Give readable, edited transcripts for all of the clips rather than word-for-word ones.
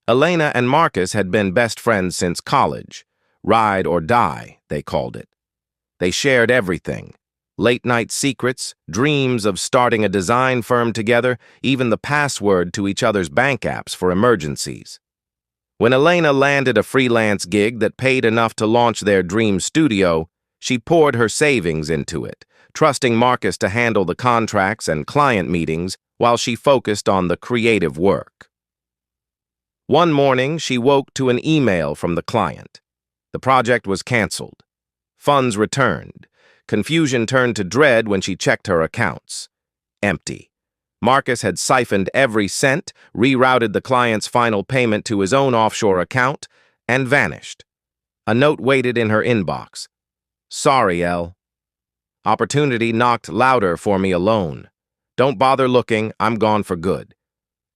Elena and Marcus had been best friends since college. Ride or die, they called it. They shared everything. Late-night secrets, dreams of starting a design firm together, even the password to each other's bank apps for emergencies. When Elena landed a freelance gig that paid enough to launch their dream studio, she poured her savings into it, trusting Marcus to handle the contracts and client meetings while she focused on the creative work. One morning, she woke to an email from the client. The project was canceled. Funds returned. Confusion turned to dread when she checked her accounts. Empty. Marcus had siphoned every cent, rerouted the client's final payment to his own offshore account, and vanished. A note waited in her inbox. "Sorry, Elle. Opportunity knocked louder for me alone. Don't bother looking, I'm gone for good."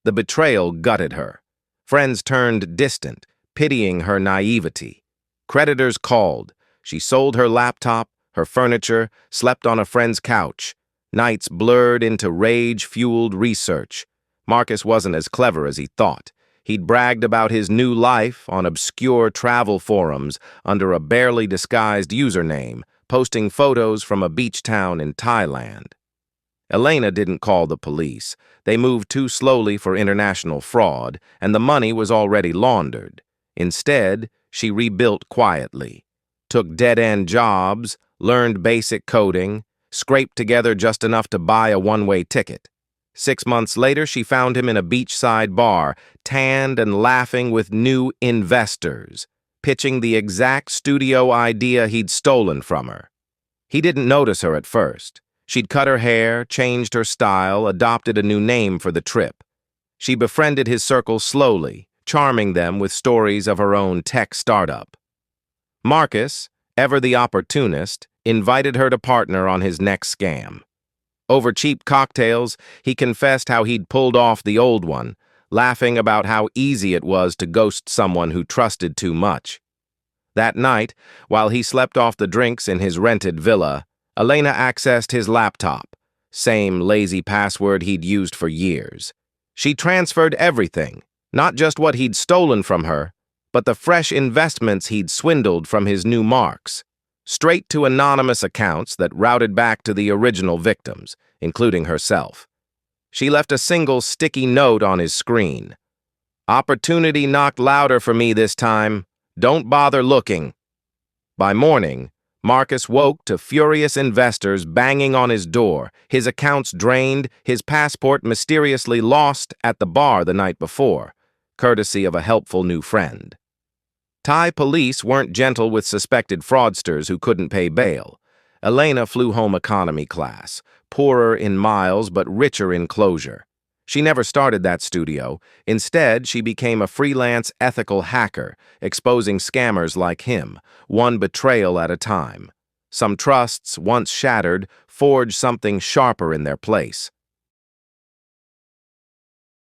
The betrayal gutted her. Friends turned distant, pitying her naivety. Creditors called. She sold her laptop, her furniture, slept on a friend's couch. Nights blurred into rage-fueled research. Marcus wasn't as clever as he thought. He'd bragged about his new life on obscure travel forums under a barely disguised username, posting photos from a beach town in Thailand. Elena didn't call the police. They moved too slowly for international fraud, and the money was already laundered. Instead, she rebuilt quietly, took dead-end jobs, learned basic coding, scraped together just enough to buy a one-way ticket. 6 months later, she found him in a beachside bar, tanned and laughing with new investors, pitching the exact studio idea he'd stolen from her. He didn't notice her at first. She'd cut her hair, changed her style, adopted a new name for the trip. She befriended his circle slowly, charming them with stories of her own tech startup. Marcus, ever the opportunist, invited her to partner on his next scam. Over cheap cocktails, he confessed how he'd pulled off the old one, laughing about how easy it was to ghost someone who trusted too much. That night, while he slept off the drinks in his rented villa, Elena accessed his laptop, same lazy password he'd used for years. She transferred everything, not just what he'd stolen from her, but the fresh investments he'd swindled from his new marks, straight to anonymous accounts that routed back to the original victims, including herself. She left a single sticky note on his screen. "Opportunity knocked louder for me this time. Don't bother looking." By morning, Marcus woke to furious investors banging on his door, his accounts drained, his passport mysteriously lost at the bar the night before, courtesy of a helpful new friend. Thai police weren't gentle with suspected fraudsters who couldn't pay bail. Elena flew home economy class, poorer in miles but richer in closure. She never started that studio. Instead, she became a freelance ethical hacker, exposing scammers like him, one betrayal at a time. Some trusts, once shattered, forged something sharper in their place.